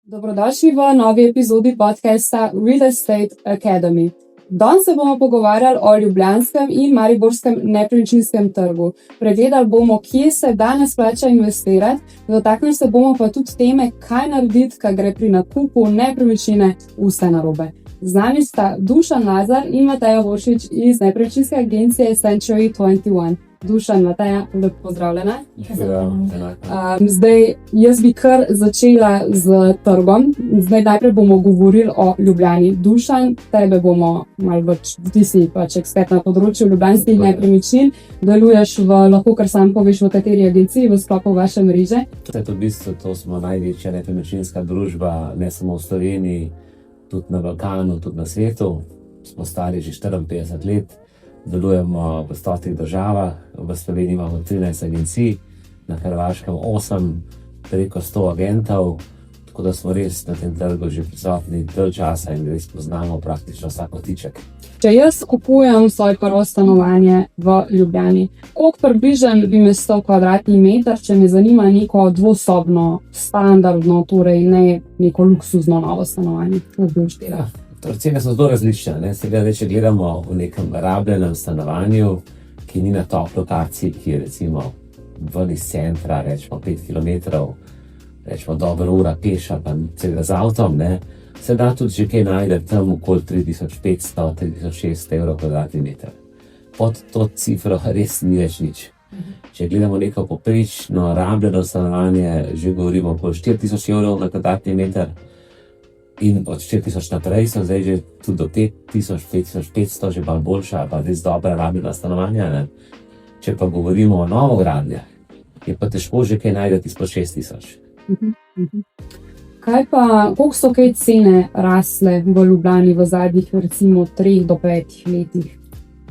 Dobrodošli v novi epizodi podcasta Real Estate Academy. Danes se bomo pogovarjali o ljubljanskem in mariborskem nepremičninskem trgu. Pregledali bomo, kje se danes splača investirati, dotaknili se bomo pa tudi teme, kaj narediti, kaj gre pri nakupu nepremičnine vse narobe. Z nami sta Dušan Lazar in Mateja Voršič iz nepremičninske agencije Century 21. Dušan, Mateja, lepo pozdravljena. Zdaj, jaz bi kar začela z trgom. Zdaj najprej bomo govorili o Ljubljani. Dušan, tebe bomo malo več, ti si pač ekspert na področju ljubljanskih nepremičnin. Deluješ lahko kar sam poveš, v kateri agenciji v sklopu vaše mreže. V bistvu to smo največja nepremičninska družba, ne samo v Sloveniji, tudi na Balkanu, tudi na svetu. Smo stari že 54 let. Delujemo v 100 državah, v Sloveniji imamo 13 agencij, na Hrvaškem 8, preko 100 agentov, tako da smo res na tem trgu že prisotni dalj časa in res poznamo praktično vsak kotiček. Če jaz kupujem svoje prvo stanovanje v Ljubljani, koliko približno bi me stal kvadratni meter, če me zanima neko dvosobno, standardno, torej ne neko luksuzno novo stanovanje? Cene so zelo različne. Seveda, če gledamo v nekem rabljenem stanovanju, ki ni na top lokaciji, ki je recimo ven iz centra, rečemo 5 km, rečemo dobro ura peša, pa seveda z avtom, se da tudi že kaj najde tam okoli 3500-3600 evrov kvadratni meter. Pod to cifro res ni več nič. Če gledamo neko poprečno rabljeno stanovanje, že govorimo okoli 4000 evrov na kvadratni meter, in od 4000 naprej so zdaj že tudi do 5000, 5500, že malo boljša, pa res dobra rabljena stanovanja. Če pa govorimo o novogradnjah, je pa težko že kaj najdeti izpod 6000. Kaj pa, koliko so kaj cene rasle v Ljubljani v zadnjih recimo 3 do 5 letih?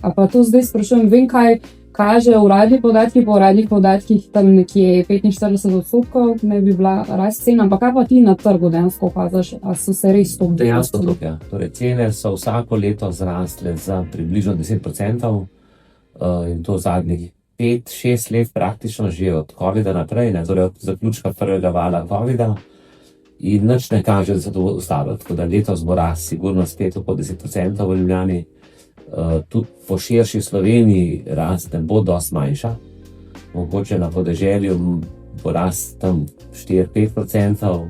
A pa to zdaj sprašujem, vem kaj kaže uradni podatki, po uradnih podatkih tam nekje 45% ne bi bila rast cena, ampak kaj pa ti na trgu dejansko opaziš, a so se res to dejansko tukaj? Torej, cene so vsako leto zrasle za približno 10%, in to zadnjih 5-6 let praktično že od COVID-a naprej, torej od zaključka prvega vala COVID-a, in nič ne kaže, da se to ustalo. Tako da letos bo rast sigurno spet okoli 10% v Ljubljani. Tudi po širši Sloveniji rast ne bo dosti manjša. Mogoče na podeželju bo rast tam 4-5%,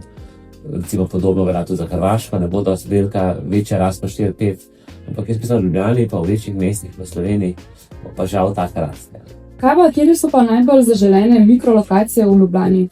recimo podobno velja tudi za Hrvaško, ne bo dosti večja rast pa 4-5%, ampak jaz mislim v Ljubljani pa v večjih mestih v Sloveniji bo pa žal taka rast. Kaj pa, kjer so pa najbolj zaželene mikrolokacije v Ljubljani?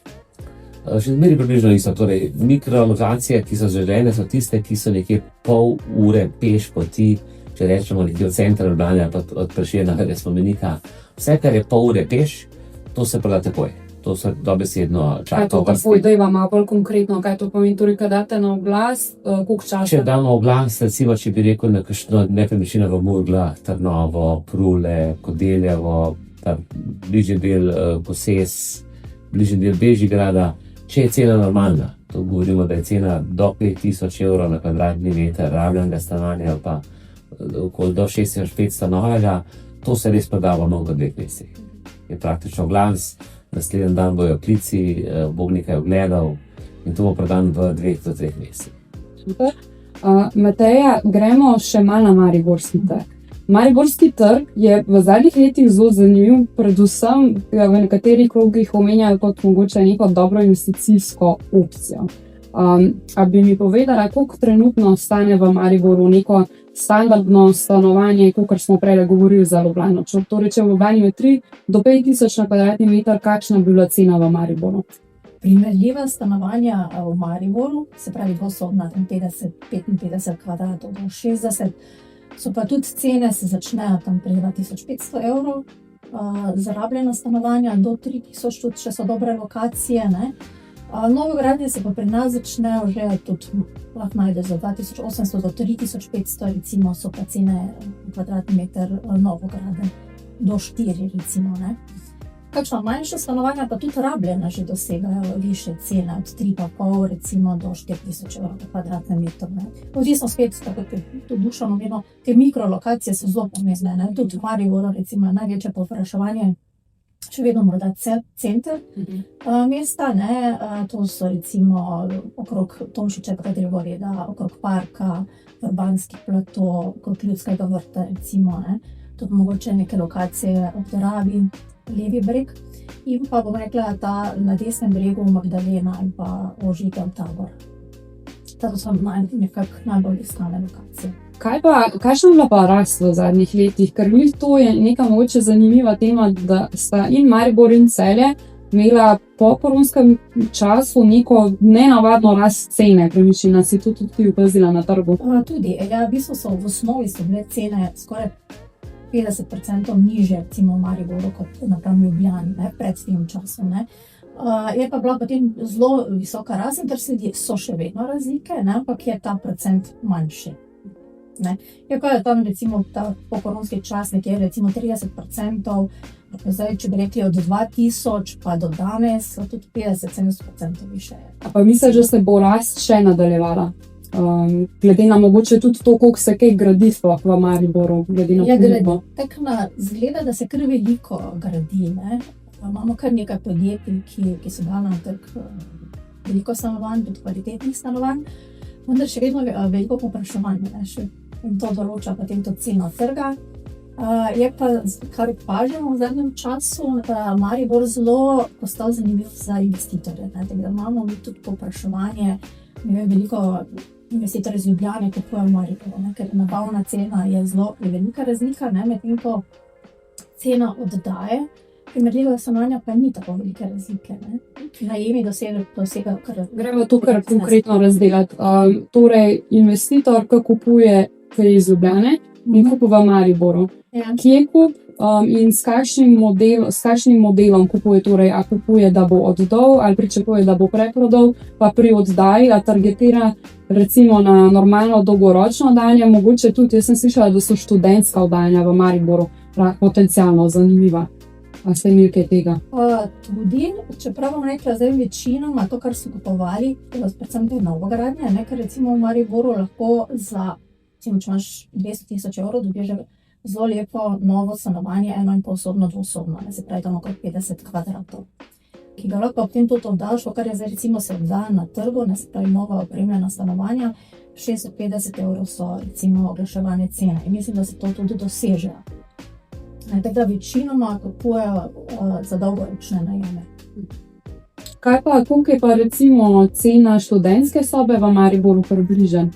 Še zmeri približno isto. Torej, mikrolokacije, ki so zaželene, so tiste, ki so nekje pol ure peš poti, če rečemo nekje od centra Ljubljane, pa od Prešernega spomenika. Vse, kar je pol ure peš, to se proda takoj. To se dobesedno čaka. Kaj to takoj, da ima malo bolj konkretno, kaj to pomeni? Torej, kad date na oglas, koliko časa? Če damo oglas, recimo, če bi rekel na kakšno nepremičnino v Murglah, Trnovo, Prule, Kodeljevo, bližnji del Koses, bližnji del Bežigrada, če je cena normalna. To govorimo, da je cena do 5000 evrov na kvadratni meter rabljenega stanovanja ali pa okoli do 6500 novega, to se res proda v mnogo 2 mesecih. Je praktično glas, naslednji dan bojo klici, bo nekaj ogledov in to bo prodan v 2 do 3 mesecih. Super. Mateja, gremo še malo na mariborski trg. Mariborski trg je v zadnjih letih zelo zanimiv, predvsem v nekaterih krogih omenjajo kot mogoče neko dobro investicijsko opcijo. A bi mi povedala, koliko trenutno stane v Mariboru neko standardno stanovanje, kot smo prej govorili za Ljubljano? Torej, če v Ljubljani je 3 do 5000 na kvadratni meter, kakšna bi bila cena v Mariboru? Primerljiva stanovanja v Mariboru, se pravi dvosobna 55 kvadratov do 60, so pa tudi cene se začnejo tam pri 2500 evrov, zarabljena stanovanja do 3000, tudi če so dobre lokacije, Novogradnje se pa pri nas začnejo že tudi, lahko najdeš za 2800 do 3500, recimo so pa cene kvadratni meter Novograde do 4, recimo, Kakšna manjša stanovanja pa tudi rabljena že dosegajo više cene, od 3,5 recimo do 4000 evrov na kvadratnem metru. Odvisno spet, tako kot je tudi Dušan omenil, te mikrolokacije so zelo pomembne, Tudi v Mariboru recimo največje povpraševanje še vedno morda center mesta, ne, to so recimo okrog Tomšičevega drevoreda, okrog parka, Urbanski plato, okrog Ljudskega vrta recimo, ne, tudi mogoče neke lokacije ob Dravi, levi breg, in pa bom rekla ta na desnem bregu Magdalena ali pa Ožitev Tabor. To so nekako najbolj iskane lokacije. Kakšna je bila pa rast v zadnjih letih? Ker mi to je neka mogoče zanimiva tema, da sta in Maribor in Celje imela po koronskem času neko nenavadno rast cene premičnin. Si to tudi ti opazila na trgu? Tudi, ja, v bistvu so v osnovi so bile cene skoraj 50% nižje, recimo v Mariboru, kot napram Ljubljani, ne, pred tem časom, ne. Je pa bila potem zelo visoka rast, ker so še vedno razlike, ne, ampak je ta procent manjši. Ne. Je pa tam recimo ta pokoronski čas nekje recimo 30%, zdaj, če bi rekli od 2000 pa do danes, so tudi 50-70% više. A pa misliš, da se bo rast še nadaljevala? Glede na mogoče tudi to, koliko se kaj gradi sploh v Mariboru, glede na ponudbo. Tako zgleda, da se kar veliko gradi, ne. Imamo kar nekaj podjetij, ki so dala na trg veliko stanovanj, tudi kvalitetnih stanovanj, vendar še vedno veliko povpraševanja, ne, in to določa potem to ceno trga. Je pa, kar opažamo v zadnjem času, da Maribor zelo postal zanimiv za investitorje, ne, tako da imamo tudi povpraševanje, ne vem, veliko investitorjev iz Ljubljane kupujejo v Mariboru, ne, ker nabavna cena je zelo velika razlika, ne, medtem ko cena oddaje primerljivega stanovanja pa ni tako velike razlike, ne. Najemi dosegajo kar... Gremo to kar konkretno razdelati. Torej, investitor, ki kupuje iz Ljubljane in kupuje v Mariboru. Ja. Kje kup in s kakšnim modelom kupuje, torej, a kupuje, da bo oddal ali pričakuje, da bo preprodal, pa pri oddaji, a targetira recimo na normalno dolgoročno oddajanje, mogoče tudi, jaz sem slišala, da so študentska oddajanja v Mariboru potencialno zanimiva. A ste imeli kaj tega? Tudi, čeprav bom rekla, zdaj večinoma to, kar so kupovali, predvsem te novogradnje, ne, ker recimo v Mariboru lahko za, recimo, če imaš 200 000 evrov, dobiš zelo lepo novo stanovanje, 1,5-sobno, 2-sobno, ne, se pravi tam okrog 50 kvadratov, ki ga lahko potem tudi oddaš, kar je zdaj recimo se oddaja na trgu, ne, se pravi nova opremljena stanovanja, 650 evrov so recimo oglaševane cene in mislim, da se to tudi doseže. Tako da večinoma kupujejo za dolgoročne najeme. Koliko je pa recimo cena študentske sobe v Mariboru približno?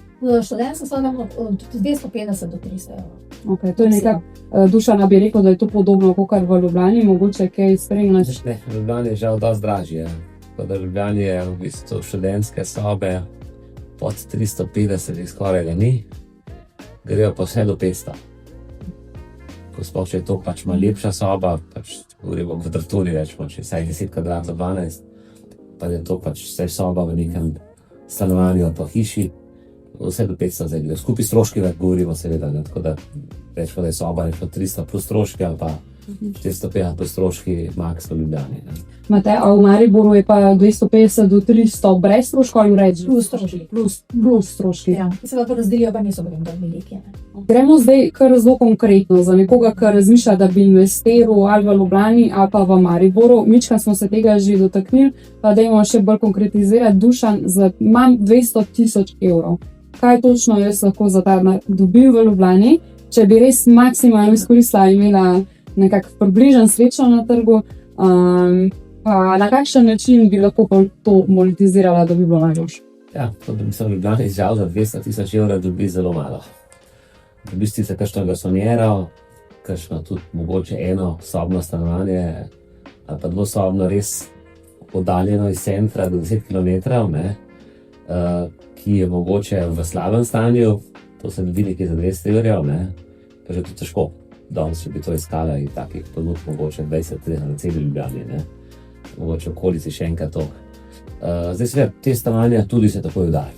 Študentska soba od 250 do 300 evrov. Okay, to je nekako, Dušan bi rekel, da je to podobno kot v Ljubljani, mogoče kaj spremljaš? Ne, v Ljubljani je žal dosti dražje. V Ljubljani je v bistvu študentske sobe pod 350, skoraj da ni, grejo pa vse do 500. Sploh, če je to pač malo lepša soba, pač govorimo o kvadraturi, rečemo, če je vsaj 10 kvadratov 12, pa je to pač vse soba v nekem stanovanju ali pa hiši, vse do 500 zdaj gre. Skupaj stroški, govorimo seveda, ne, tako da rečemo, da je soba rečemo 300 plus stroški ali pa 450 plus stroški maks v Ljubljani. Matej, a v Mariboru je pa 250 do 300 brez stroškov ali reči? Plus stroški. Plus stroški. Ja, se pa to razdelijo, pa niso bili veliki. Gremo zdaj kar zelo konkretno za nekoga, ki razmišlja, da bi investiral ali v Ljubljani ali pa v Mariboru. Mička smo se tega že dotaknili, pa dajmo še bolj konkretizirati. Dušan, imam 200 000 evrov. Kaj točno jaz lahko za ta dobil v Ljubljani, če bi res maksimalno izkoristila in imela nekako približen srečo na trgu, pa na kakšen način bi lahko to monetizirala, da bi bilo najboljše? Ja, to bi se v Ljubljani žal za 200 000 evrov dobi zelo malo. Dobiš sicer kakšno garsonjero, kakšno tudi mogoče eno sobno stanovanje ali pa dvosobno res oddaljeno iz centra do 10 km, ne, ki je mogoče v slabem stanju, to se dobi nekje za 200 evrov, ne, ker je to težko. Danes, če bi to iskala in takih ponudb mogoče 20-30 na celi Ljubljani, ne, mogoče okolici še enkrat to. Zdaj seveda, te stanovanja tudi se takoj oddajo.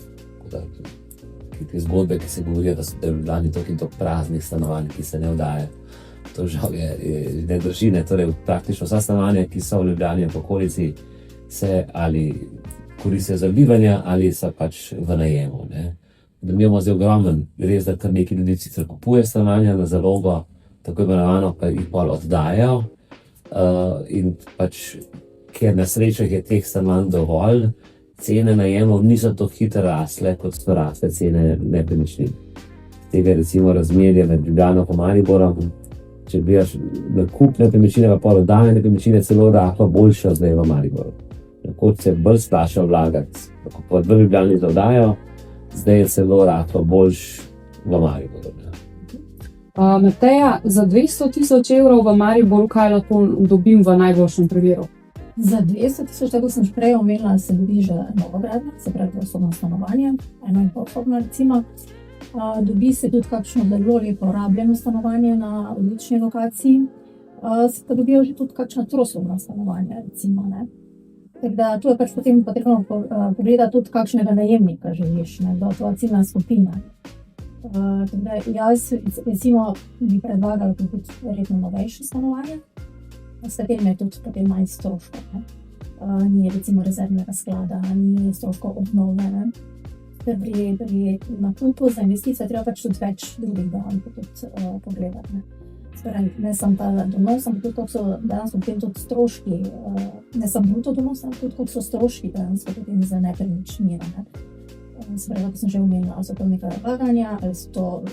Te zgodbe, ki se govorijo, da so v Ljubljani toliko in toliko praznih stanovanj, ki se ne oddajajo. To žal ne drži, ne, torej praktično vsa stanovanja, ki so v Ljubljani in v okolici, se ali koristijo za bivanje ali so pač v najemu, ne. Da mi imamo zdaj ogromen, res da kar nekaj ljudi sicer kupuje stanovanja na zalogo, tako imenovano, pa jih pol oddajajo, in pač, ker na srečo je teh stanovanj dovolj, cene najemov niso tako hitro rasle, kot so rasle cene nepremičnin. Tega recimo razmerje med Ljubljano in Mariborom, če gledaš nakup nepremičnine, pa pol oddajanje nepremičnine, celo rahlo boljše zdaj v Mariboru. Nekoč se bolj splača vlagati, kupovati v Ljubljani za oddajo, zdaj je celo rahlo boljše v Mariboru. Mateja, za 200 000 evrov v Mariboru kaj lahko dobim v najboljšem primeru? Za 200 000, tako sem že prej omenila, se dobi že novogradnja, se pravi osobno stanovanje, 1,5-sobno recimo. Dobi se tudi kakšno zelo lepo rabljeno stanovanje na odlični lokaciji, se pa dobijo že tudi kakšna trosobna stanovanja, recimo, ne. Tako da tu je pač potem potrebno pogledati tudi, kakšnega najemnika želiš, ne, kdo je tvoja ciljna skupina. Tako da jaz recimo bi predlagala tudi verjetno novejše stanovanje, s katerim je tudi potem manj stroškov, ne. Ni recimo rezervnega sklada, ni stroškov obnove, ne. Ker pri nakupu za investicijo treba pač tudi več drugih dejavnikov tudi pogledati, ne. Torej, ne samo ta donos, ampak tudi koliko so dejansko potem tudi stroški, ne samo bruto donos, ampak tudi koliko so stroški dejansko potem za nepremičnine, ne. Se pravi, kot sem že omenila, ali so to neka vlaganja, ali so to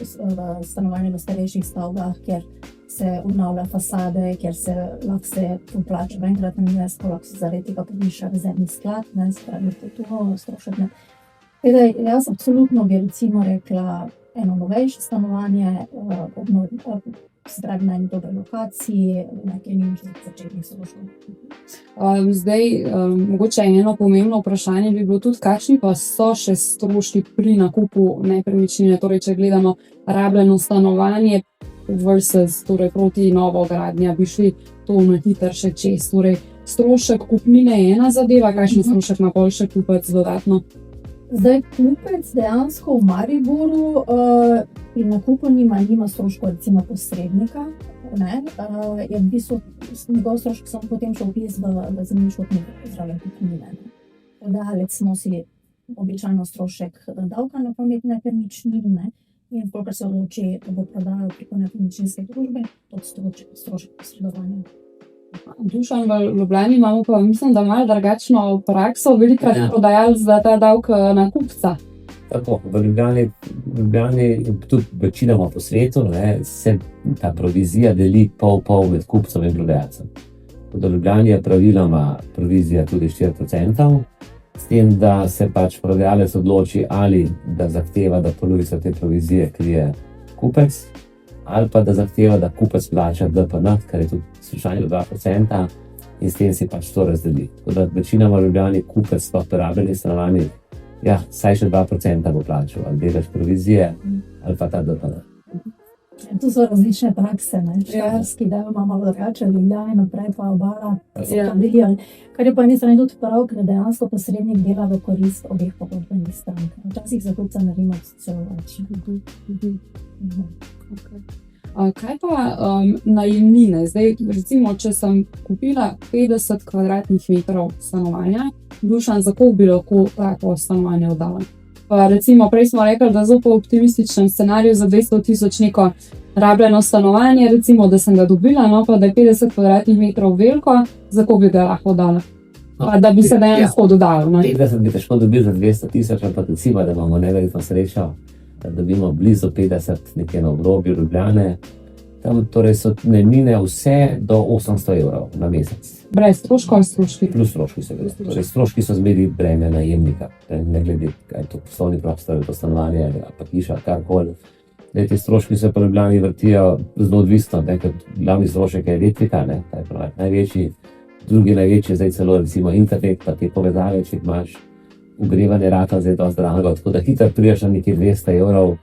stanovanje v starejših stavbah, kjer se obnavlja fasade, kjer se lahko poplača v enkratnem znesku, lahko se zaradi tega poviša rezervni sklad, ne, se pravi, to strošek, ne. Teda, jaz absolutno bi recimo rekla eno novejše stanovanje, se pravi na eni dobri lokaciji, nekaj nižjih začetnih stroškov. Zdaj, mogoče eno pomembno vprašanje bi bilo tudi, kakšni pa so še stroški pri nakupu nepremičnine, torej če gledamo rabljeno stanovanje versus torej proti novogradnja, bi šli to na hitro še čez, torej strošek kupnine je ena zadeva, kakšen strošek ima pol še kupec dodatno? Zdaj, kupec dejansko v Mariboru pri nakupu nima stroškov recimo posrednika, ne, je v bistvu njegov strošek samo potem še vpis v zemljiško knjigo zraven kupnine. Prodajalec nosi običajno strošek davka na promet nepremičnin, ne, in kolikor se odloči, da bo prodajal preko nepremičninske družbe, tudi strošek posredovanja. Dušan, v Ljubljani imamo pa, mislim, da malo drugačno prakso, velikokrat prodajalec da ta davek na kupca. Tako, v Ljubljani tudi večinoma po svetu, ne, se ta provizija deli pol med kupcem in prodajalcem. V Ljubljani je praviloma provizija tudi 4%, s tem, da se pač prodajalec odloči ali da zahteva, da polovico te provizije krije kupec, ali pa da zahteva, da kupec plača DPN, kar je tudi slučajno 2%, in s tem si pač to razdeli. Tako da večinoma v Ljubljani kupec sploh pri rabljenih stanovanjih, ja, saj še 2% bo plačal, ali delaš provizije, ali pa ta DPN. Tu so različne prakse, ne, štajerski del ima malo drugače, Ljubljani naprej pa Obala, kar je po eni strani tudi prav, ker dejansko posrednik dela v korist obeh pogodbenih strank. Včasih za kupca naredimo celo več. Kaj pa najemnine? Zdaj, recimo, če sem kupila 50 kvadratnih metrov stanovanja, Dušan, za koliko bi lahko tako stanovanje oddala? Pa recimo, prej smo rekli, da zelo po optimističnem scenariju za 200 000 neko rabljeno stanovanje, recimo, da sem ga dobila, no pa da je 50 kvadratnih metrov veliko, za koliko bi ga lahko oddala? Pa da bi se dejansko dodalo, ne? 50 bi težko dobili za 200 000, ampak recimo, da imamo neverjetno srečo, da dobimo blizu 50 nekje na obrobju Ljubljane. Tam torej so najemnine vse do 800 evrov na mesec. Brez stroškov in stroški? Plus stroški seveda. Torej stroški so zmeri breme najemnika, ne glede, kaj je to poslovni prostor, to stanovanje ali pa hiša, karkoli. Te stroški se po Ljubljani vrtijo zelo odvisno, ker glavni strošek je elektrika, ne, ta je največji, drugi največji, zdaj celo recimo internet, pa te povezave, če imaš ogrevanje rata, zdaj dosti drago, tako da hitro prideš na nekaj 200 evrov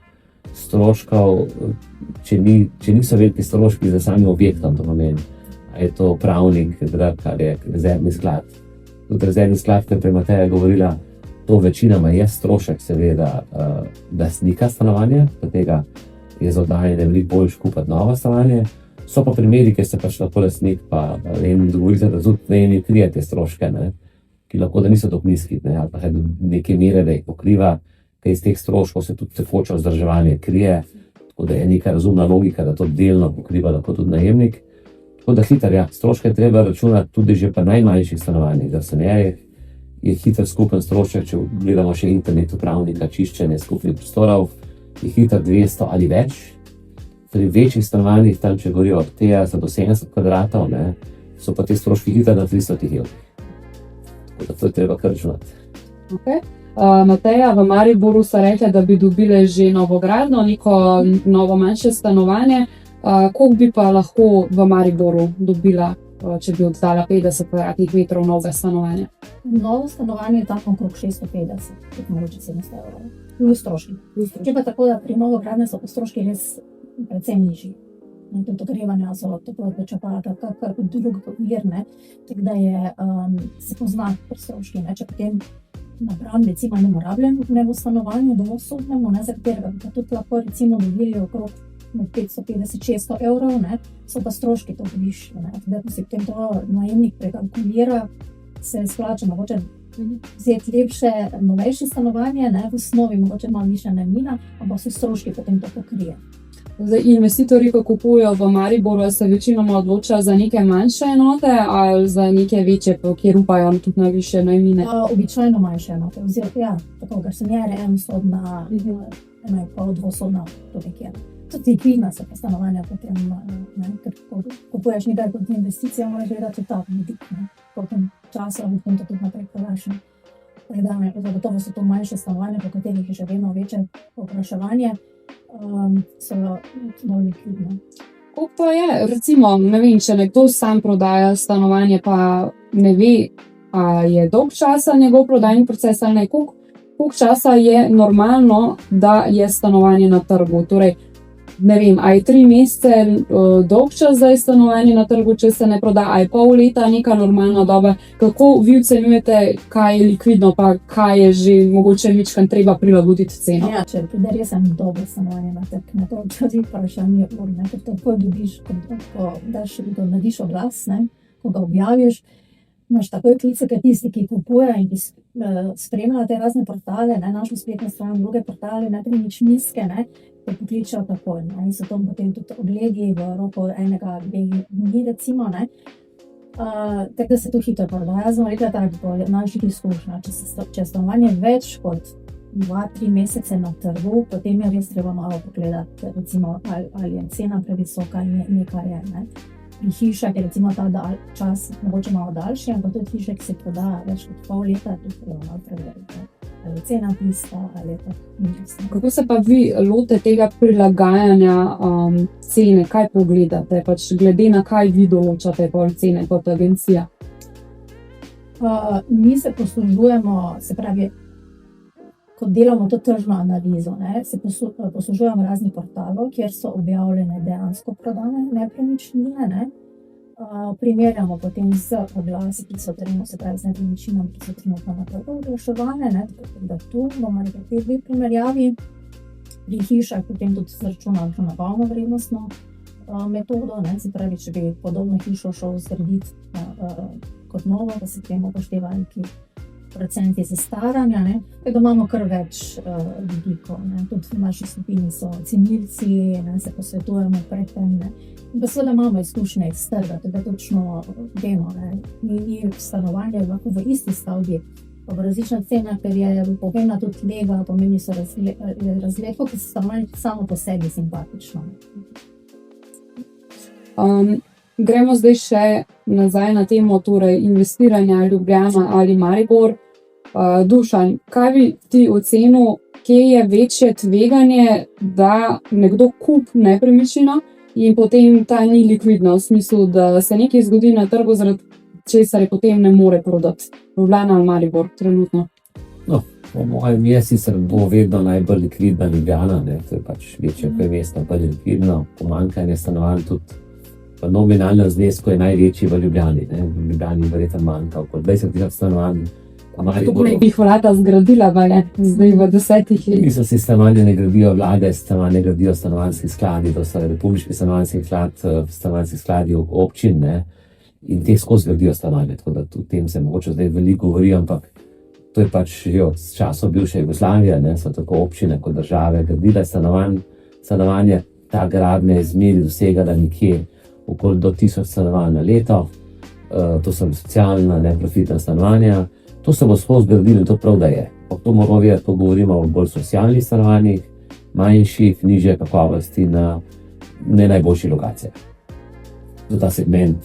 stroškov, če niso veliki stroški za samim objektom, to pomeni, a je to pravnik, drag, ali je rezervni sklad. Tudi rezervni sklad, ker prej Mateja je govorila, to večinoma je strošek seveda lastnika stanovanja, tega je za oddajanje veliko boljše kupiti novo stanovanje. So pa primeri, kjer se pač lahko lastnik pa najemnik dogovori, da tudi najemnik krije te stroške, ne, ki lahko da niso tako nizki, ne, ali pa do neke mere, da jih pokriva, ker iz teh stroškov se tudi tekoče vzdrževanje krije, tako da je neka razumna logika, da to delno pokriva lahko tudi najemnik. Tako da hitro, ja, stroške treba računati tudi že pa najmanjših stanovanjih, garsonjerjih. Je hiter skupen strošek, če gledamo še internet upravnika, čiščenje skupnih prostorov, je hiter 200 ali več. Pri večjih stanovanjih, tam če govorijo od 50 do 70 kvadratov, ne, so pa te stroški hiter na 300 evrov. Tako da to je treba kar računati. Okay. Mateja, v Mariboru so rekli, da bi dobile že novogradno, neko novo manjše stanovanje. Koliko bi pa lahko v Mariboru dobila, če bi oddala 50 kvadratnih metrov novega stanovanja? Novo stanovanje je tako okrog 650, kot mogoče 700 evrov. Plus stroški. Če pa tako, da pri novogradnje so pa stroški res precej nižji. Tudi ogrevanja so toplotne črpalke, kakor drug vir, ne. Tako da se pozna pri stroški, ne. Če potem napravim recimo enemu rabljenemu stanovanju, dvosobnemu, ne, za katerega bi pa tudi lahko recimo dobili okrog 550-600 evrov, ne, so pa stroški toliko višji, ne. Da ko si potem to najemnik prekalkulira, se splača mogoče vzeti lepše, novejše stanovanje, ne, v osnovi mogoče malo višja najemnina, ampak vsi stroški potem to pokrije. Zdaj, investitorji, ko kupujejo v Mariboru, se večinoma odločajo za neke manjše enote ali za neke večje, kjer upajo tudi na višje najemnine? Običajno manjše enote, oziroma ja, tako garsonjere, enosobna, ena je pol, dvosobna, to nekje. Tudi likvidna so pa stanovanja potem, ne, ker kupuješ nekaj kot investicijo, moraš gledati ta vidik, ne, potem časa, potem to tudi naprej prodaš. Zagotovo so to manjše stanovanja, po katerih je že vedno večje povpraševanje, so bolj likvidne. Koliko pa je, recimo, ne vem, če nekdo sam prodaja stanovanje, pa ne ve, a je dolg časa njegov prodajni proces ali ne, koliko časa je normalno, da je stanovanje na trgu, torej, ne vem, a je 3 mesece dolg čas, da je stanovanje na trgu, če se ne proda, a je pol leta neka normalna doba, kako vi ocenjujete, kaj je likvidno, pa kaj je že mogoče ničkrat treba prilagoditi ceno? Ja, če pride res eno dobro stanovanje na trg, ne, to včasih vprašanje ur, ne, ker tako dobiš, ko narediš oglas, ne, ko ga objaviš, imaš takoj klice, ker tisti, ki kupujejo in ki spremljajo te razne portale, ne, našo spletno stran, druge portale, nepremičninske, ne, te pokličejo takoj, ne, in so to potem tudi ogledi v roku 1-2 dni, recimo, ne. Tako da se to hitro prodaja, smo rekla tako, po naših izkušnjah, če je stanovanje več kot 2-3 mesece na trgu, potem je res treba malo pogledati, recimo, ali je cena previsoka in nekaj je, ne. Pri hišah je recimo ta čas mogoče malo daljši, ampak tudi hiše, ki se prodaja več kot pol leta, tudi treba malo preveriti, ali je cena tista, ali je to nižja. Kako se pa vi lotite tega prilagajanja cene, kaj pogledate, pač glede na kaj vi določate pol cene kot agencija? Mi se poslužujemo, se pravi, ko delamo to tržno analizo, ne, se poslužujemo raznih portalov, kjer so objavljene dejansko prodane nepremičnine, ne. Primerjamo potem z oglasi, ki so trenutno, se pravi, z nepremičninami, ki so trenutno na trgu oglaševane, ne, tako da tu bomo rekli te dve primerjavi. Pri hišah potem tudi zračunamo to nabavno vrednostno metodo, ne, se pravi, če bi podobno hišo šel zgraditi kot novo, da se potem upošteva neki procenti zastaranja, ne, tako da imamo kar več vidikov, ne, tudi v naši skupini so cenilci, ne, se posvetujemo pred tem, ne, in pa seveda imamo izkušnje iz trga, tako da točno vemo, ne, ni stanovanje lahko v isti stavbi, pa v različna cena, ker je pomembna tudi lega, pomembni so razgled, ki so stanovanje samo po sebi simpatično. Gremo zdaj še nazaj na temo, torej investiranja Ljubljana ali Maribor. Dušan, kaj bi ti ocenil, kje je večje tveganje, da nekdo kupi nepremičnino in potem ta ni likvidna, v smislu, da se nekaj zgodi na trgu, zaradi česar je potem ne more prodati? Ljubljana ali Maribor trenutno? No, po mojem je sicer bo vedno najbolj likvidna Ljubljana, ne, to je pač večje, ko je mesto bolj likvidno, pomanjkanje stanovanj tudi v nominalnem znesku je največji v Ljubljani, ne, v Ljubljani verjetno manjka okoli 20 stanovanj. Kako bi jih vlada zgradila, zdaj v 10 letih? Mislim, se stanovanja ne gradijo vlade, stanovanja gradijo stanovanjski skladi, to so republiški stanovanjski sklad, stanovanjski skladi občin, ne, in te skozi gradijo stanovanje, tako da o tem se mogoče zdaj veliko govori, ampak to je pač že od časov bivše Jugoslavije, ne, so tako občine kot države gradile stanovanje, ta gradnja je zmeraj dosegala nekje okoli do 1000 stanovanj na leto, to so socialna, neprofitna stanovanja, to se bo skozi gradilo in to prav, da je. Pa to moramo vedeti, ko govorimo o bolj socialnih stanovanjih, manjših, nižje kakovosti na ne najboljših lokacijah. Zato ta segment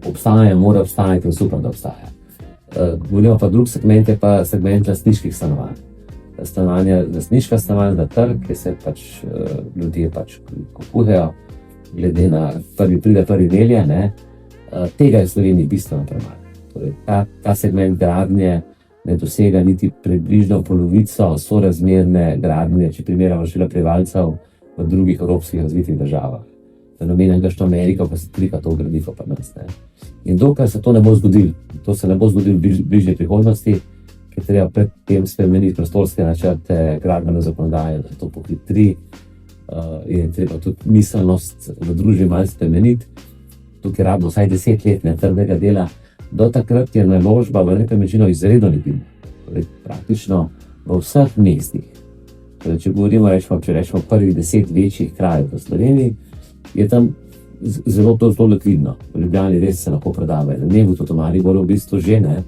obstaja, mora obstajati in super, da obstaja. Govorimo pa drug segment, je pa segment lastniških stanovanj. Lastniška stanovanja za trg, ki se pač ljudje pač kupujejo, glede na prvi pride, prvi melje, tega je v Sloveniji bistveno premalo. Torej, ta segment gradnje ne dosega niti približno polovico sorazmerne gradnje, če primerjamo število prebivalcev v drugih evropskih razvitih državah. Fenomen angažma Amerika, pa se trikrat to gradi kot pri nas. In dokler se to ne bo zgodilo, to se ne bo zgodilo v bližnji prihodnosti, ker je treba predtem spremeniti prostorske načrte, gradbene zakonodaje, da to pohitri, in je treba tudi miselnost v družbi malo spremeniti. Tukaj rabimo vsaj 10 let trdega dela, do takrat je naložba v nepremičnino izredno likvidna. Torej, praktično v vseh mestih. Torej, če govorimo, če rečemo prvih 10 večjih krajev v Sloveniji, je tam zelo likvidno. V Ljubljani res se lahko prodajo. Na dnevu tudi v Mariboru v bistvu že ne.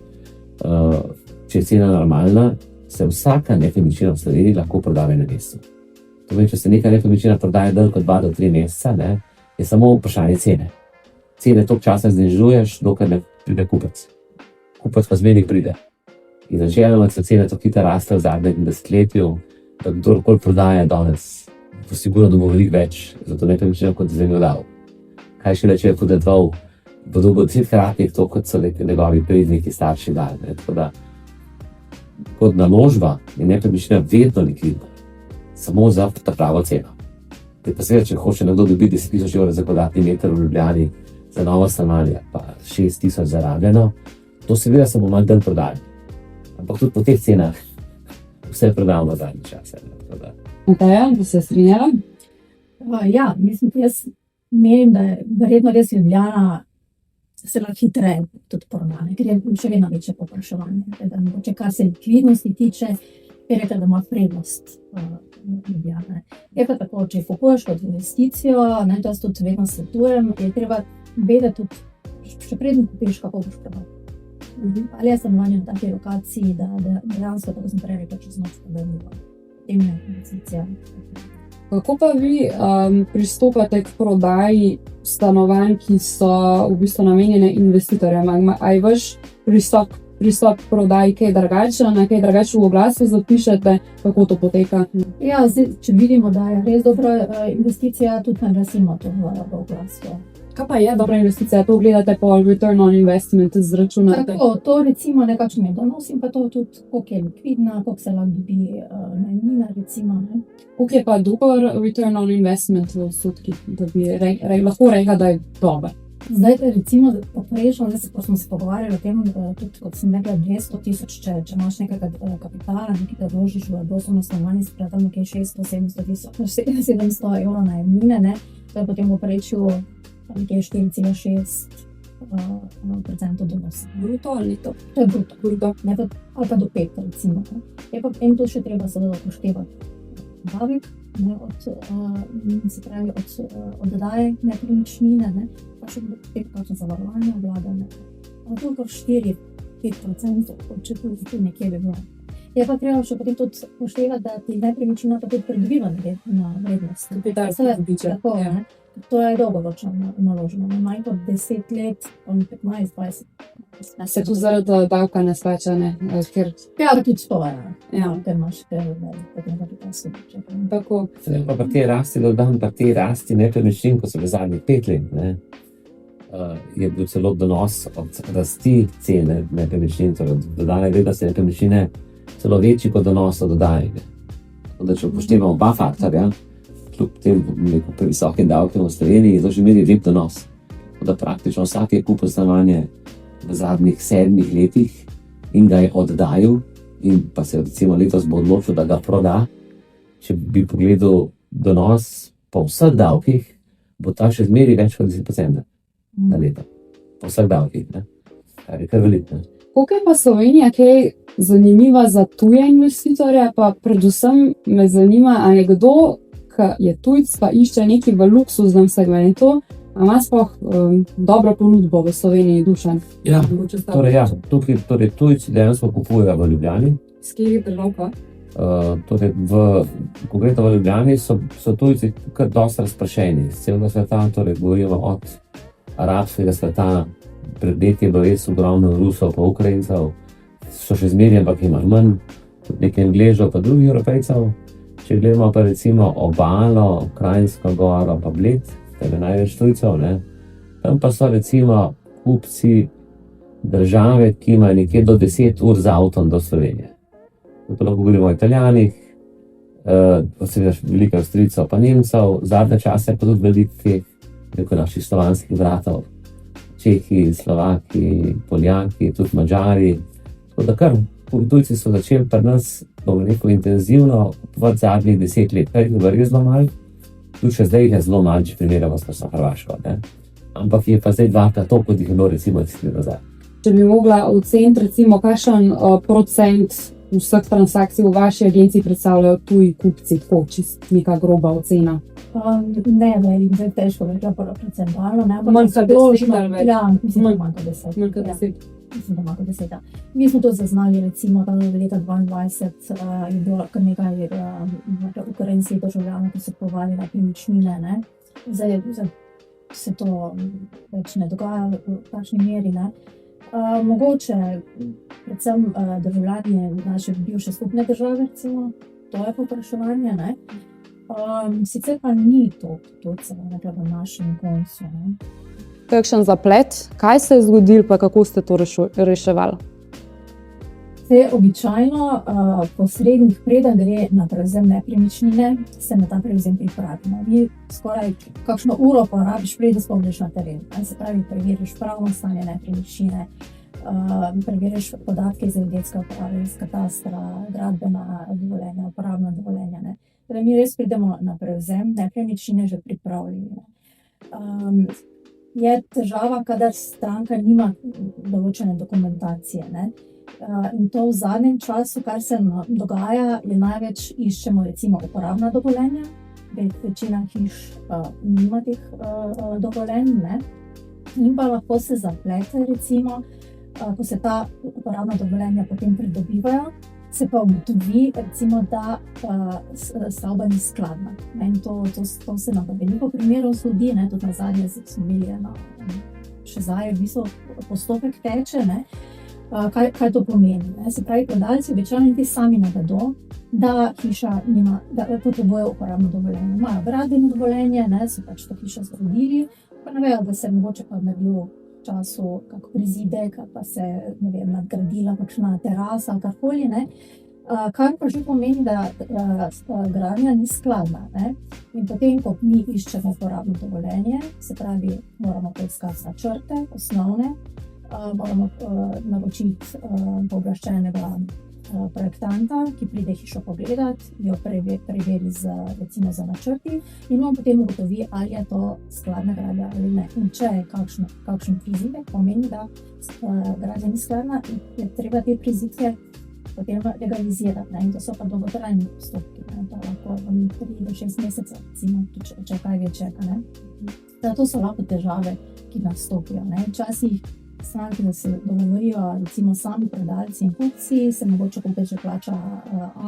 Če je cena normalna, se vsaka nepremičnina v Sloveniji lahko prodaja na mestu. Torej, če se neka nepremičnina prodaja dalj kot 2 do 3 meseca, je samo vprašanje cene. Cene toliko časa znižuješ, dokler ne pride kupec. Kupec pa zmeraj pride. In načeloma so cene tako hitro rasle v zadnjem desetletju, da kdorkoli prodaja danes, bo sigurno dobil veliko več za to nepremičnino, kot je zdaj dal. Kaj šele, če je podedoval, bo dobil 10-kratnik to, kot so njegovi predniki starši dali. Tako da, kot naložba je nepremičnina vedno likvidna, samo za ta pravo ceno. Pa seveda, če hoče nekdo dobiti 10.000 evrov za kvadratni meter v Ljubljani za novo stanovanje, pa 6.000 zarabljeno, to seveda se bo malo dan prodajalo. Ampak tudi po teh cenah vse prodajamo v zadnji čas. Mateja, bi se strinjala? Ja, mislim, jaz menim, da je verjetno res Ljubljana se lahko hitreje tudi proda, ker je še vedno večje povpraševanje. Kar se likvidnosti tiče, je rekel, da ima prednost Ljubljana. Je pa tako, če kupuješ kot investicijo, to jaz tudi vedno svetujem, je treba vedeti tudi, še preden kupiš, kako boš prodal. Ali je stanovanje na taki lokaciji, da dejansko, tako sem prej rekel, čez noč podeljivo. Temna investicija. Kako pa vi pristopate k prodaji stanovanj, ki so v bistvu namenjene investitorjem? Ali je vaš pristop k prodaji kaj drugačen, kaj drugače v oglasu zapišete, kako to poteka? Ja, zdaj, če vidimo, da je res dobra investicija, tudi naglasimo to v oglasu. Kaj pa je dobra investicija? To gledate po return on investment izračunate? Tako, to recimo nekakšen je donos in pa to tudi, koliko je likvidna, koliko se lahko dobi najemnina recimo. Koliko je pa dober return on investment v odstotkih, da bi lahko rekla, da je dober? Zdaj, recimo, poprečno, ko smo se pogovarjali o tem, tudi kot sem rekla, 200.000, če imaš nekaj kapitala, nekaj da vložiš v doslovno stanovanje, se pravi tam nekaj 700 evrov najemnine, to je potem poprečju nekaj 4,6% donosa. Bruto ali to? To je bruto. Ali pa do 5, recimo. Je pa potem to še treba seveda upoštevati davek, se pravi od oddaje nepremičnine, pa še potem kakšno zavarovanje vlagane. To je kar 4-5%, če tudi nekje bi bilo. Je pa treba še potem tudi upoštevati, da ti nepremičnina pa tudi pridobiva na vrednost. Tako, to je dolgoročna naložba, manj kot 10 let, 15-20. Se tu zaradi davka ne splača, ne? Ja, tudi to je. Ker imaš potem kapitalske dobičke. Tako. Pa pri tej rasti, dodam, pri tej rasti nepremičnin, ko so v zadnjih 5 let, je bil celo donos od rasti cene nepremičnin, torej dodane vrednosti nepremičnine, celo večji kot donos od dodajanja. Tako da če upoštevamo oba faktorja, kljub tem visokim davkom v Sloveniji, je to že imeli lep donos. Tako da praktično vsak je kupil stanovanje v zadnjih 7 letih in ga je oddajal in pa se recimo letos bo odločil, da ga proda. Če bi pogledal donos po vseh davkih, bo ta še zmeri več kot 10% na leto. Po vseh davkih, kar je kar veliko. Koliko je pa Slovenija kaj zanimiva za tuje investitorje, pa predvsem me zanima, ali je kdo, ki je tujc, pa išče nekaj v luksuznem segmentu, A ima sploh dobro ponudbo v Sloveniji, Dušan? Ja, Mogoče sta- tukaj tujci dejansko kupujejo v Ljubljani. S katerih držav pa? Konkretno v Ljubljani so tujci kar dosti razpršeni iz celega sveta, torej govorimo od arabskega sveta, pred leti je bilo res ogromno Rusov pa Ukrajincev, so še zmeraj, ampak ima manj, tudi nekaj Angležev pa drugih Evropejcev. Če gledamo pa recimo Obalo, Kranjsko goro pa Bled, tebe največ tujcev, ne? Tam pa so recimo kupci države, ki imajo nekje do 10 ur z avtom do Slovenije. Zato lahko govorimo o Italijanih, seveda veliko Avstrijcev pa Nemcev, zadnje čase pa tudi veliko naših slovanskih bratov, Čehi, Slovaki, Poljaki, tudi Madžari. Tako da kar tujci so začeli pri nas, bomo rekel, intenzivno v zadnjih 10 let, kar je bilo res zelo malo, tudi še zdaj je zelo malo, če primerjamo s Hrvaško, ne? Ampak je pa zdaj dvakrat to, kot jih je bilo recimo 10 let nazaj. Če bi mogla oceniti recimo, kakšen procent vseh transakcij v vaši agenciji predstavljajo tuji kupci, tako čist neka groba ocena. Ne, zdaj težko rekla procentualno, ne, Manj kot 10 ali več? Ja, mislim, da manj kot 10. Manj kot 10. Mislim, da manj kot 10. Mi smo to zaznali, recimo, da leta 2022 je bilo kar nekaj ukrajinskih državljanov, ki so kupovali nepremičnine, ne. Zdaj se to več ne dogaja v takšni meri, ne. Mogoče predvsem državljani naše bivše skupne države, recimo, to je povpraševanje, ne. Sicer pa ni to nekaj v našem koncu, ne. Kakšen zaplet? Kaj se je zgodilo, pa kako ste to reševali? Zdaj, običajno posrednik, preden gre na prevzem nepremičnine, se na ta prevzem pripravimo. Vi skoraj kakšno uro porabiš, preden sploh greš na teren. Se pravi, preveriš pravno stanje nepremičnine, preveriš podatke iz geodetske uprave, iz katastra, gradbena dovoljenja, uporabna dovoljenja, ne. Torej, mi res pridemo na prevzem nepremičnine že pripravljene. Je težava, kadar stranka nima določene dokumentacije, ne. In to v zadnjem času, kar se dogaja, je največ iščemo recimo uporabna dovoljenja, večina hiš nima teh dovoljenj, ne. In pa lahko se zaplete recimo, ko se ta uporabna dovoljenja potem pridobivajo, se pa ugotovi recimo, da stavba ni skladna. In to se nam veliko primerov zgodi, ne, tudi nazadnje smo imeli še zdaj v bistvu postopek teče, ne. Kaj to pomeni, ne? Se pravi, prodajalci običajno niti sami ne vedo, da hiša nima, da potrebuje uporabno dovoljenje. Imajo gradbeno dovoljenje, ne, so pač to hišo zgradili, pa ne vejo, da se mogoče pa naredil v času kak prizidek, pa se, ne vem, nadgradila kakšna terasa, karkoli, ne. Kar pa že pomeni, da gradnja ni skladna, ne. In potem, ko mi iščemo uporabno dovoljenje, se pravi, moramo poiskati načrte, osnovne, moramo naročiti pooblaščenega projektanta, ki pride hišo pogledati, jo preveri recimo z načrti in on potem ugotovi, ali je to skladna gradnja ali ne. In če je kakšen prizidek, pomeni, da gradnja ni skladna, je treba te prizidke potem legalizirati, ne. In to so pa dolgotrajni postopki, ne. To lahko 3 do 6 mesecev, recimo, če kaj večjega, ne. To so lahko težave, ki nastopijo, ne. Včasih stranke, da se dogovorijo, recimo sami prodajalci in kupci, se mogoče kupec že plača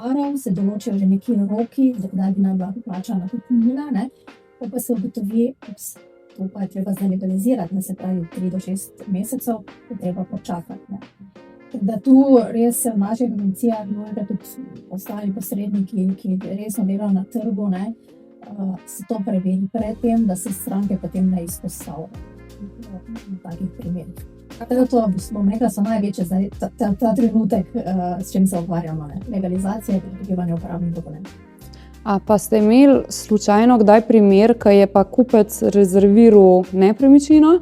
ARO, se določijo že neki roki, kdaj bi naj bila plačana kupnina, ne. Pa se ugotovi, to pa je treba zdaj legalizirati, ne, se pravi 3 do 6 mesecev je treba počakati, ne. Da tu res v naših agencijah, da tudi ostali posredniki, ki resno delajo na trgu, ne, se to preveri pred tem, da se stranke potem ne izpostavljajo v takih primerih. To bom rekla, so največje zdaj ta trenutek, s čim se ukvarjamo, ne? Legalizacija in pridobivanje uporabnih dovoljenj. Pa ste imeli slučajno kdaj primer, ko je pa kupec rezerviral nepremičnino,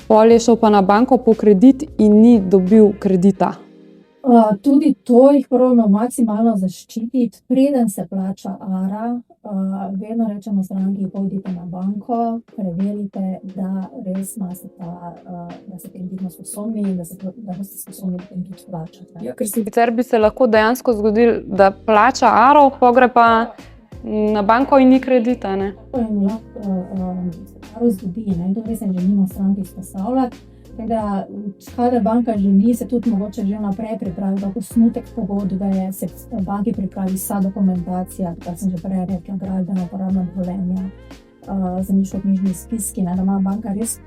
pol je šel pa na banko po kredit in ni dobil kredita? Tudi to jih probamo maksimalno zaščititi, preden se plača ARA, vedno rečemo stranki, pojdite na banko, preverite, da res imate da ste kreditno sposobni in da boste sposobni potem tudi plačati. Ja, ker sicer bi se lahko dejansko zgodilo, da plača ARO, pa gre pa na banko in ni kredita, ne? To je lahko starost dobi, ne, to res ne želimo stranki izpostavljati. Teda, kadar banka želi, se tudi mogoče že naprej pripravi osnutek pogodbe, se banki pripravi vsa dokumentacija, kar sem že prej rekla, gradbena, uporabna dovoljenja, zemljiškoknjižni spiski, ne, da ima banka res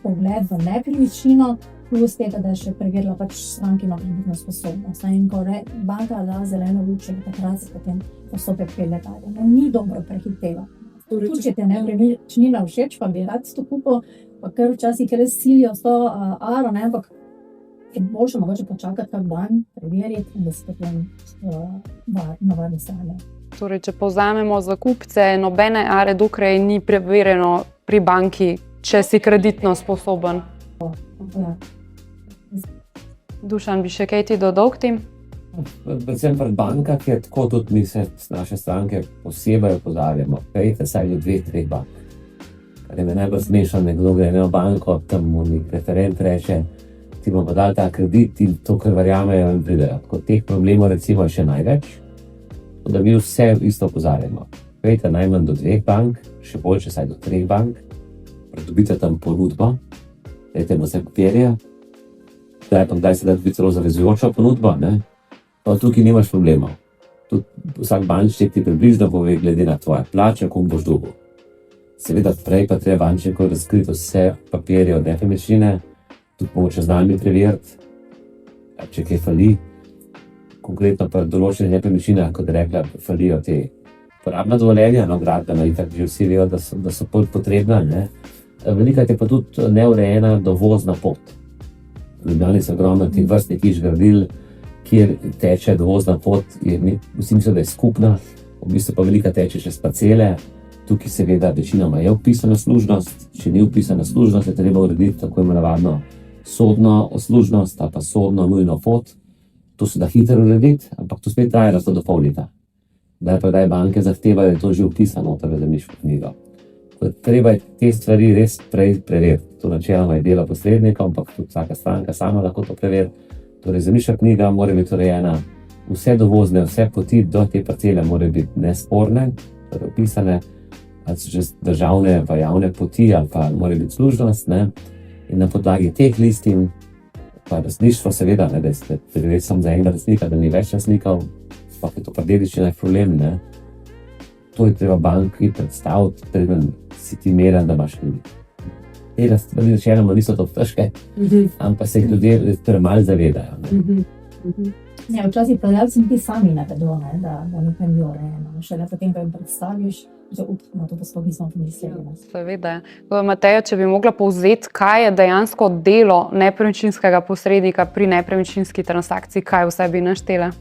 pogled v nepremičnino, plus tega, da je še preverila pač strankino kreditno sposobnost. In ko banka da zeleno luč, takrat se potem postopek pelje dalje. No, ni dobro prehiteva. Tudi če te nepremičnina všeč, pa bi rad to kupil, pa ker včasih res silijo s to aro, ne, ampak je boljše mogoče počakati kak dan, preveriti in da se potem na varni strani. Torej, če povzamemo za kupce, nobene are dokaj ni preverjeno pri banki, če si kreditno sposoben. Ja. Dušan, bi še kaj ti dodal k tem? Predvsem pri bankah je tako, tudi mi se z naše stranke posebej opozarjamo. Pejte saj do 2-3 bank. Kar je me najbolj smešno, nekdo gre na banko, tam mu nek referent reče, ti bomo dali ta kredit in to, kar verjamejo in pridejo. Tako teh problemov recimo je še največ, da mi vse isto opozarjamo. Pejte najmanj do 2 bank, še boljše saj do 3 bank, pridobite tam ponudbo, dajte mu vse papirje, kdaj se da biti celo zavezujoča ponudba, ne? Pa tukaj nimaš problemov. Tudi vsak bančnik ti približno pove glede na tvoje plače, koliko boš dobil. Seveda prej pa treba bančniku razkriti vse papirje od nepremičnine, tudi mogoče z nami preveriti, če kaj fali. Konkretno pa določene nepremičnine, kot je rekla, falijo te uporabna dovoljenja, no, gradbena, itak že vsi vejo, da so potrebna, ne. Velikokrat je pa tudi neurejena dovozna pot. V Ljubljani so ogromno teh vrstnih hiš gradili, kjer teče dovozna pot, vsi mislijo, da je skupna, v bistvu pa velika teče čez parcele. Tukaj seveda večinoma je vpisana služnost, če ni vpisana služnost, je treba urediti tako imenovano sodno služnost ali pa sodno nujno pot. To se da hitro urediti, ampak to spet traja do pol leta. Kdaj banke zahtevajo, da je to že vpisano v zemljiško knjigo. Treba je te stvari res prej preveriti. To načeloma je delo posrednikov, ampak tudi vsaka stranka sama lahko to preveri. Torej, zemljiška knjiga mora biti urejena, vse dovozne, vse poti do te parcele mora biti nesporne, torej opisane, ali so že državne pa javne poti, ali pa mora biti služnost, ne. In na podlagi teh listin, pa lastništvo seveda, ne, da ste res samo za enega lastnika, da ni več lastnikov, pa je to pa dedičina problem, ne. To je treba banki predstaviti, preden si ti meren, da imaš kredit. Te stvari načeloma niso to težke, ampak se jih ljudje premalo zavedajo. Ja, včasih prodajalci niti sami ne vedo, ne, da nekaj ni urejeno. Šele potem, ko jim predstaviš, že na to sploh nismo pomislili. Seveda. Mateja, če bi mogla povzeti, kaj je dejansko delo nepremičninskega posrednika pri nepremičninski transakciji, kaj vse bi naštela?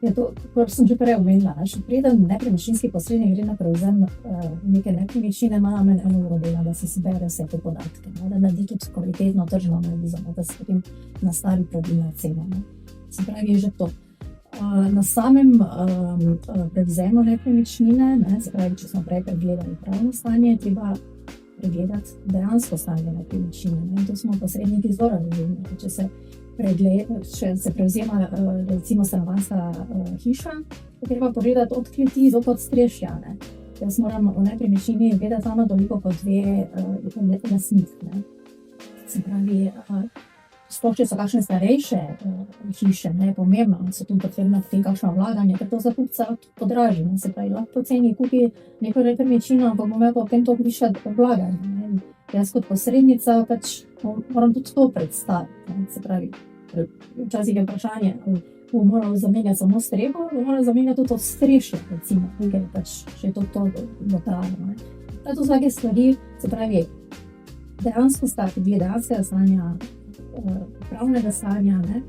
Ja, to, kar sem že prej omenila, še preden nepremičninski posrednik gre na prevzem neke nepremičnine, ima namen eno uro dela, da se zbere vse te podatke, ne, da naredi tudi kvalitetno tržno analizo, da se potem nastavi pravilna cena. Ne. Se pravi, je že to. Na samem prevzemu nepremičnine, ne, se pravi, če smo prej pregledali pravno stanje, je treba pregledati dejansko stanje nepremičnine. Ne. In to smo posredniki zelo razumeli. Če se prevzema recimo stanovanjska hiša, je treba pogledati od kleti do podstrešja. Jaz moram v nepremičnini vedeti samo toliko kot 2 lastnik. Se pravi, sploh če so kakšne starejše hiše, ne, pomembno, so tu potrebna potem kakšna vlaganja, ker to za kupca podraži. Se pravi, lahko poceni kupi neko nepremičnino, ampak bom imel potem to višje vlaganje. Jaz kot posrednica pač moram tudi to predstaviti. Se pravi, včasih je vprašanje, bo moral zamenjati samo streho, bo moral zamenjati tudi odstrešje, recimo, ker pač še je to dotrajano. To vsake stvari, se pravi, dejansko stati, dejanskega stanja, pravnega stanja, ne,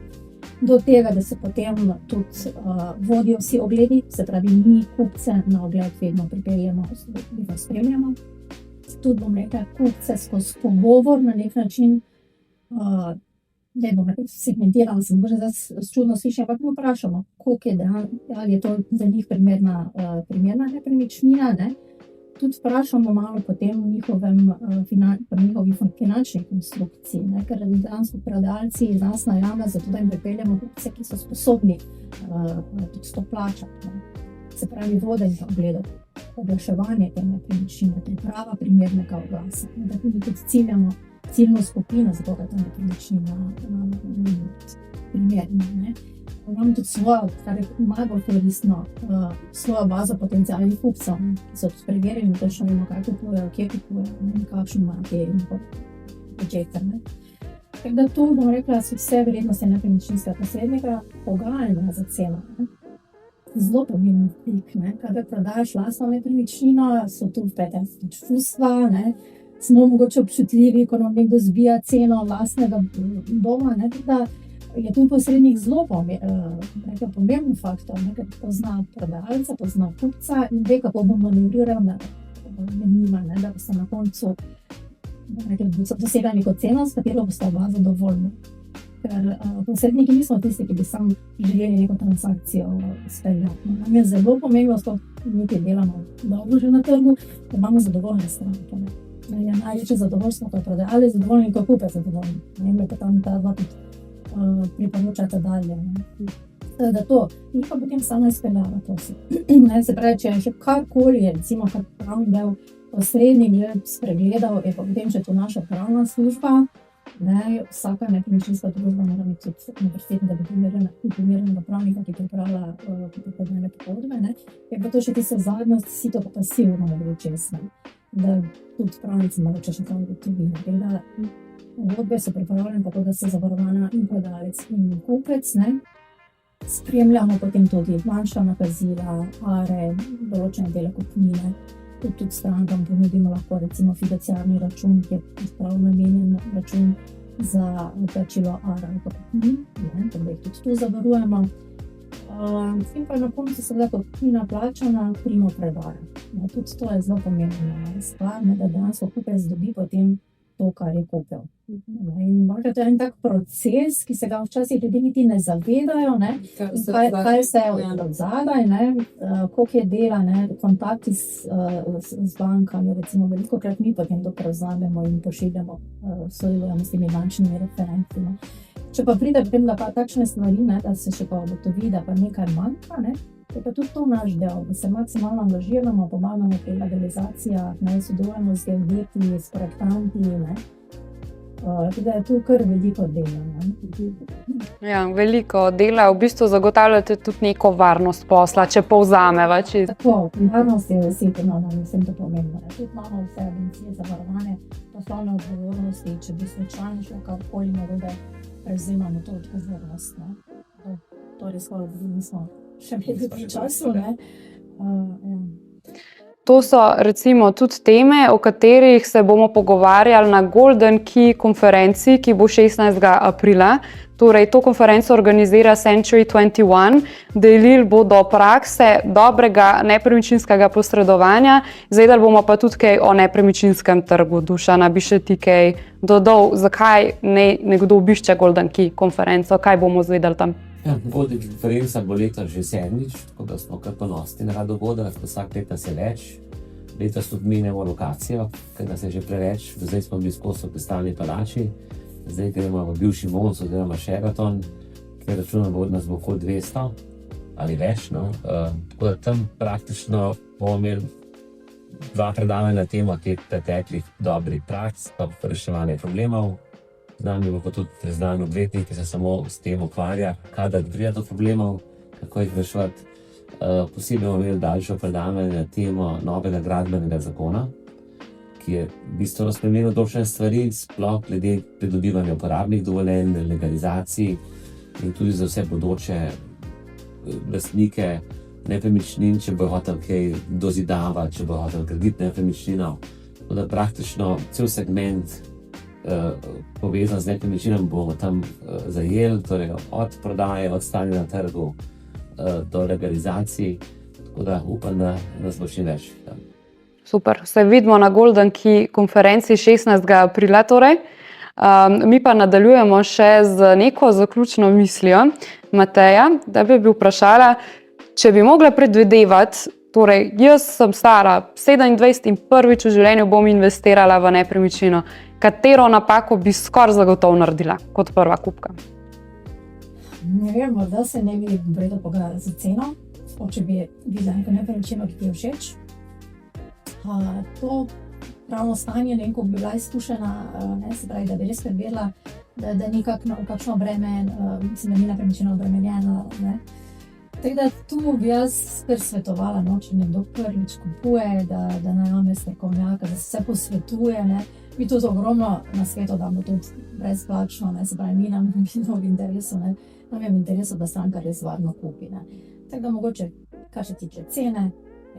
do tega, da se potem tudi vodijo vsi ogledi, se pravi, mi kupce na ogled vedno pripeljemo, vedno spremljamo. Tudi bom rekla, kupce skozi pogovor na nek način, ne bom rekla, segmentiramo se, možda zdaj čudno sliši, ampak mi vprašamo, koliko je ali je to za njih primerna nepremičnina, ne. Tudi vprašamo malo potem v njihovi finančni konstrukciji, ne, ker dejansko prodajalci iz nas najame, zato da jim pripeljemo kupce, ki so sposobni tudi to plačati. Ne. se pravi vodenje ogledov, oglaševanje te nepremičnine, priprava primernega oglasa. Da tudi ciljamo ciljno skupino, zato da ta nepremičnina primerna. Imamo tudi svojo, kar je najbolj koristno, svojo bazo potencialnih kupcev, ki so tudi preverjeni, točno vemo, kaj kupujejo, kje kupujejo, kakšen ima te budžete. Tako da to, bom rekla, so vse vrednosti nepremičninskega posrednika, pogajanja za ceno. Zelo pomemben trik, kadar prodajaš lastno nepremičnino, so tu vpete čustva, smo mogoče občutljivi, ko nam nekdo zbija ceno lastnega doma, da je tu posrednik zelo pomemben faktor, ker pozna prodajalca, pozna kupca in ve, kako bo manevriral med njima, da bo se na koncu dosegla neko ceno, s katero bosta oba zadovoljna. Ker posredniki nismo tisti, ki bi sam želeli neko transakcijo speljati. Nam je zelo pomembno, da mi ki delamo dobro že na trgu, da imamo zadovoljne stranke. Je največje zadovoljstvo, ko je prodajalec zadovoljen in ko je kupec zadovoljen. Me pa tam ta dva priporočate dalje. Da to, in pa potem sama izpeljava posel. Se pravi, če je še karkoli, recimo kar pravni del posrednik je spregledal, je pa potem še to naša pravna služba, vsaka nepremičninska družba mora imeti tudi univerzitet, da bi primernega pravnika, ki pripravlja podane pogodbe, je pa to še tisto zadnjost, sito pa pasivno odločesno, da tudi pravnici mogoče še kaj ugotovijo. Pogodbe so pripravljene tako, da se zavarovana in prodajalec in kupec, spremljamo potem tudi bančna nakazila, are, določene dele kupnine, tudi strankam ponudimo lahko recimo fiduciarni račun, ki je prav namenjen račun za plačilo ara ali kupnin, tako da jih tudi tu zavarujemo. In pa na koncu seveda kupnina plačana, primo prevara. Tudi to je zelo pomembna stvar, da dejansko kupec dobi potem to, kar je kupil. In morda to je en tak proces, ki se ga včasih ljudje niti ne zavedajo, kaj se je od zadaj, koliko je dela, kontakti z bankami, recimo velikokrat mi potem to prevzamemo in pošiljamo, sodelujemo s temi bančnimi referenti. Če pa pride potem da pa takšne stvari, da se še pa ugotovi, da pa nekaj manjka, je pa tudi to naš del, da se maksimalno angažiramo, pomagamo pri legalizacijah, sodelujemo z geodeti, s projektanti, da je tu kar veliko dela. Ja, veliko dela, v bistvu zagotavljate tudi neko varnost posla, če povzameva. Tako, varnost je sigurno, mislim, da pomembno. Tudi imamo vse agencije za varovanje poslovne odgovornosti, če bi slučajno šlo karkoli narobe, prevzemamo to odgovornost. To res hvala, da nismo še imeli v času. To so recimo tudi teme, o katerih se bomo pogovarjali na Golden Key konferenci, ki bo 16. aprila. Torej, to konferenco organizira Century 21. Delili bodo prakse dobrega nepremičninskega posredovanja. Zvedeli bomo pa tudi kaj o nepremičninskem trgu. Dušana, bi še ti kaj dodal, zakaj nekdo obišče Golden Key konferenco, kaj bomo zvedeli tam? Golden Key konferenca bo letos že 7. Tako da smo kar ponosni na rad dogodek, vsak let nas je več. Letos tudi menjamo lokacijo, ker nas je že preveč. Zdaj smo bili skozi v Kristalni palači, zdaj gremo v bivši Mons oziroma Sheraton, kjer računamo, da nas bo okoli 200 ali več. Tako da tam praktično bomo imeli 2 predavanja na temo teh preteklih dobrih praks, pa reševanje problemov. Z nami bo pa tudi preznan odvetnik, ki se samo s tem ukvarja, kadar pride do problemov, kako jih reševati. Posebej bomo imeli daljšo predavanje na temo novega gradbenega zakona, ki je bistveno spremenil določene stvari, sploh glede pridobivanja uporabnih dovoljenj, legalizacij in tudi za vse bodoče lastnike nepremičnin, če bo hotel kaj dozidavati, če bo hotel graditi nepremičnino. Tako da praktično cel segment povezan z nepremičninami bomo tam zajeli, torej od prodaje, od stanja na trgu do legalizacij, tako da upam, da nas bo še več. Super, se vidimo na Golden Key konferenci 16. aprila torej. Mi pa nadaljujemo še z neko zaključno mislijo. Mateja, da bi vprašala, če bi mogla predvidevati, torej jaz sem stara 27 in prvič v življenju bom investirala v nepremičnino, katero napako bi skoraj zagotovo naredila kot prva kupka? Ne vem, morda se ne bi vredno pogajala za ceno. sploh če bi videla neko nepremičnino, ki ti je všeč. To pravno stanje, ne vem, ko bi bila izkušena, se pravi, da bi res skrbela, da ni kakšno breme, mislim, da ni nepremičnina obremenjena, ne. Tako da tu bi jaz svetovala, no, če nekdo prvič kupuje, da najame strokovnjaka, da se vse posvetuje, ne. Mi tudi ogromno na svetu damo tudi brezplačno, ne, se pravi, nam v interesu, ne, nam je v interesu, da stranka res varno kupi, ne. Tako da mogoče, kar se tiče cene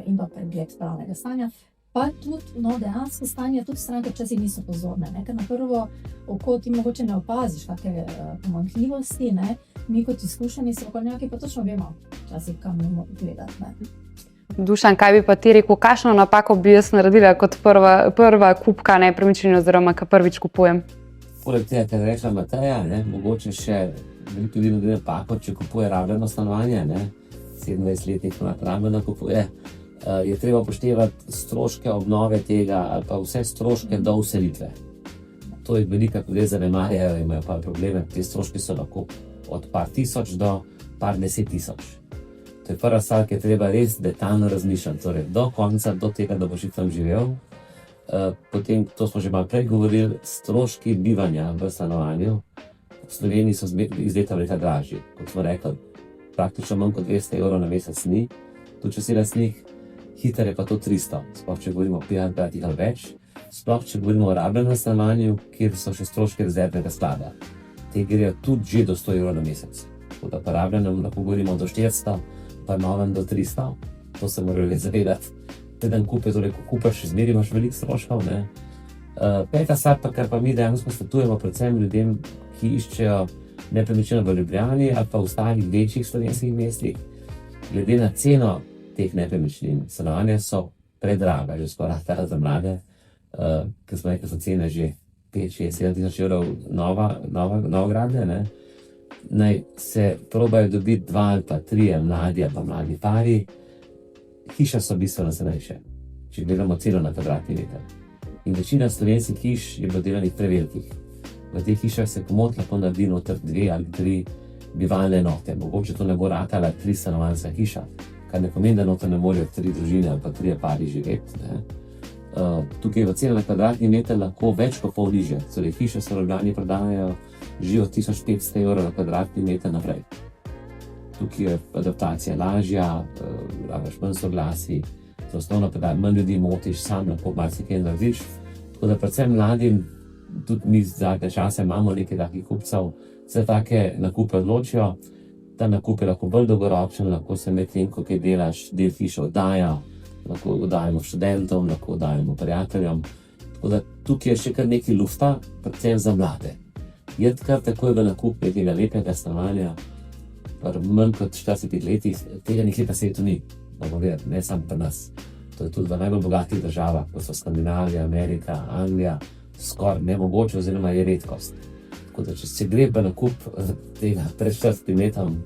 in pa pregled pravnega stanja, pa tudi, no, dejansko stanje, tudi stranke včasih niso pozorne, ne, ker na prvo oko ti mogoče ne opaziš kakšne pomanjkljivosti, ne, mi kot izkušeni strokovnjaki pa točno vemo včasih, kam moramo gledati, ne. Dušan, kaj bi pa ti rekel, kakšno napako bi jaz naredila kot prva kupka nepremičnine oziroma, ko prvič kupujem? Poleg tega, kar je rekla Mateja, ne, mogoče še veliko ljudi naredi napako, če kupuje rabljeno stanovanje, ne, 27-letnik rabljeno kupuje, je treba upoštevati stroške obnove tega ali pa vse stroške do vselitve. To je velika, ljudje zanemarjajo, imajo pa probleme, te stroški so lahko od par tisoč do par 10 000. To je prva stvar, ki je treba res detaljno razmišljati, torej do konca, do tega, da boš tam živel. Potem, to smo že malo prej govorili, stroški bivanja v stanovanju v Sloveniji so iz leta v leta dražji. Kot smo rekli, praktično manj kot 200 € na mesec ni, tudi če si lastnik, hitro je pa to 300, sploh če govorimo o 5 ali več, sploh če govorimo o rabljenem stanovanju, kjer so še stroški rezervnega sklada. Te grejo tudi že do 100 € na mesec. Tako da pa rabljenem lahko govorimo do 400, pa novem do 300, to se morali zavedati. Preden kupe, torej ko kupaš, zmeri imaš veliko stroškov, ne. Peta stvar pa, kar pa mi dejansko svetujemo predvsem ljudem, ki iščejo nepremičnino v Ljubljani ali pa v ostalih večjih slovenskih mestih, glede na ceno teh nepremičnin, stanovanja so predraga, že skoraj za mlade, ker smo rekli, so cene že 5, 6, 7 tisoč evrov novogradnje, ne. Naj se probajo dobiti 2 ali pa 3 mladi ali pa mladi pari. Hiše so bistveno cenejše, če gledamo ceno na kvadratni meter. In večina slovenskih hiš je bilo delanih prevelikih. V teh hišah se komot lahko naredi noter 2 ali 3 bivalne enote. Mogoče to ne bo ratala 3 stanovanjska hiša, kar ne pomeni, da noter ne morejo 3 družine ali pa 3 pari živeti, ne. Tukaj v cena na kvadratni meter lahko več kot pol nižje. Torej, hiše se v Ljubljani prodajajo že od 1500 € na kvadratni meter naprej. Tukaj je adaptacija lažja, rabiš manj soglasij, za osnovno pedal, manj ljudi motiš, sam lahko marsikaj narediš. Tako da predvsem mladim, tudi mi zadnje čase imamo nekaj takih kupcev, se take nakupe odločijo, ta nakup je lahko bolj dolgoročen, lahko se medtem, ko kaj delaš, del hiše oddaja, lahko oddajamo študentom, lahko oddajamo prijateljem. Tako da tukaj je še kar nekaj lufta, predvsem za mlade. Jed kar takoj v nakup nekega lepega stanovanja, manj kot 40 letih, tega nikjer na svetu ni, bomo vedeti, ne samo pri nas. To je tudi v najbolj bogatih državah, kot so Skandinavija, Amerika, Anglija, skoraj nemogoče oziroma je redkost. Tako da če se gre v nakup tega pred 40 letom,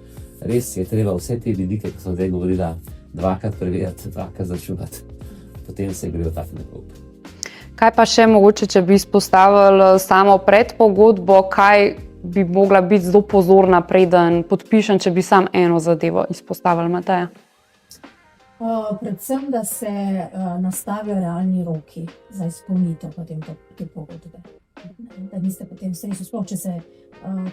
res je treba vse te vidike, ki sem zdaj govorila, dvakrat preveriti, dvakrat začunati. Potem se gre v tak nakup. Kaj pa še mogoče, če bi izpostavili samo predpogodbo, kaj bi mogla biti zelo pozorna, preden podpišem, če bi sam eno zadevo izpostavili, Mateja? Predvsem, da se nastavijo realni roki za izpolnitev potem te pogodbe. Da niste potem v stresu, sploh če se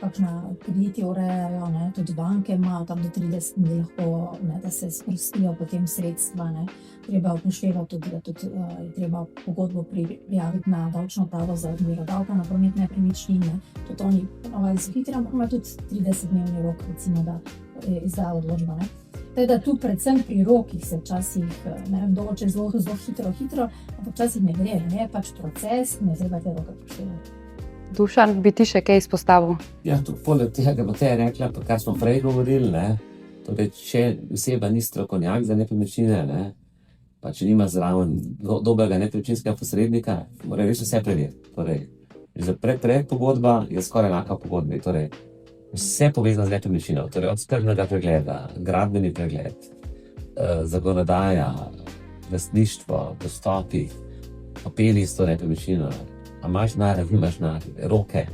kakšna krediti urejajo, ne, tudi banke imajo tam do 30 dni lahko, ne, da se sprostijo potem sredstva, ne. Treba upoštevati tudi, da tudi je treba pogodbo prijaviti na davčno upravo za odmero davka na promet nepremičnin, ne. Tudi oni ponovadi so hitri, ampak imajo tudi 30-dnevni rok, recimo, da izdajo odločbo, ne. Tako da tu predvsem pri rokih se včasih, ne vem, določe zelo hitro, ampak včasih ne gre, ne, je pač proces in je treba te roke upoštevati. Dušan, bi ti še kaj izpostavil? Ja, tudi poleg tega, kar Mateja rekla, pa kar smo prej govorili, ne, torej, če oseba ni strokovnjak za nepremičnine, ne, pa če nima zraven dobrega nepremičninskega posrednika, mora res vse preveriti. Torej, že predpogodba je skoraj enaka pogodbi, torej, vse povezano z nepremičnino, torej od skrbnega pregleda, gradbeni pregled, zakonodaja, lastništvo, dostopi, papirji s to nepremičnino, a imaš narav, nimaš narav, roke.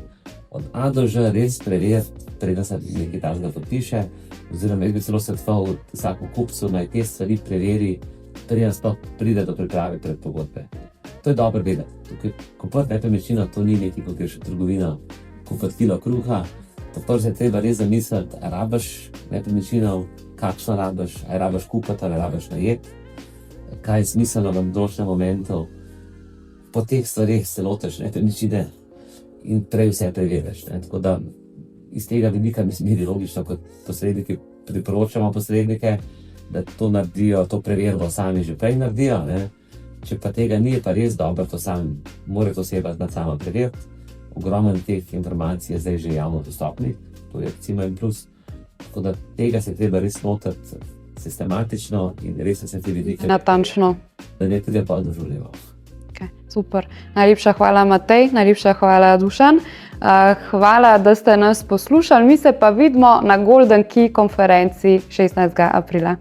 Od A do Ž res preveriti, preden se nekaj takega podpiše, oziroma jaz bi celo svetoval vsakemu kupcu, naj te stvari preveri, preden sploh pride do priprave predpogodbe. To je dobro vedeti. Kupiti nepremičnino, to ni nekaj, kot je še trgovina, kupiti kilo kruha. Prvo se je treba res zamisliti, ali rabiš nepremičnino, kakšno rabiš, ali rabiš kupiti, ali rabiš najeti, kaj je smiselno v določenem momentu. Po teh stvareh se lotiš nepremičnine in prej vse preveriš. Tako da iz tega vidika mi je logično, kot posredniki priporočamo posrednike, da to naredijo, to preverbo sami že prej naredijo. Ne? Če pa tega ni, je pa res dobro, to sam mora oseba znati sama preveriti. Ogromno teh informacij je zdaj že javno dostopnih, to je recimo en plus. Tako da tega se treba res lotiti sistematično in res se ti vidike. Natančno. Da ne pride pa doživljivo. Okay, super. Najlepša hvala, Matej, najlepša hvala, Dušan. Hvala, da ste nas poslušali. Mi se pa vidimo na Golden Key konferenci 16. aprila.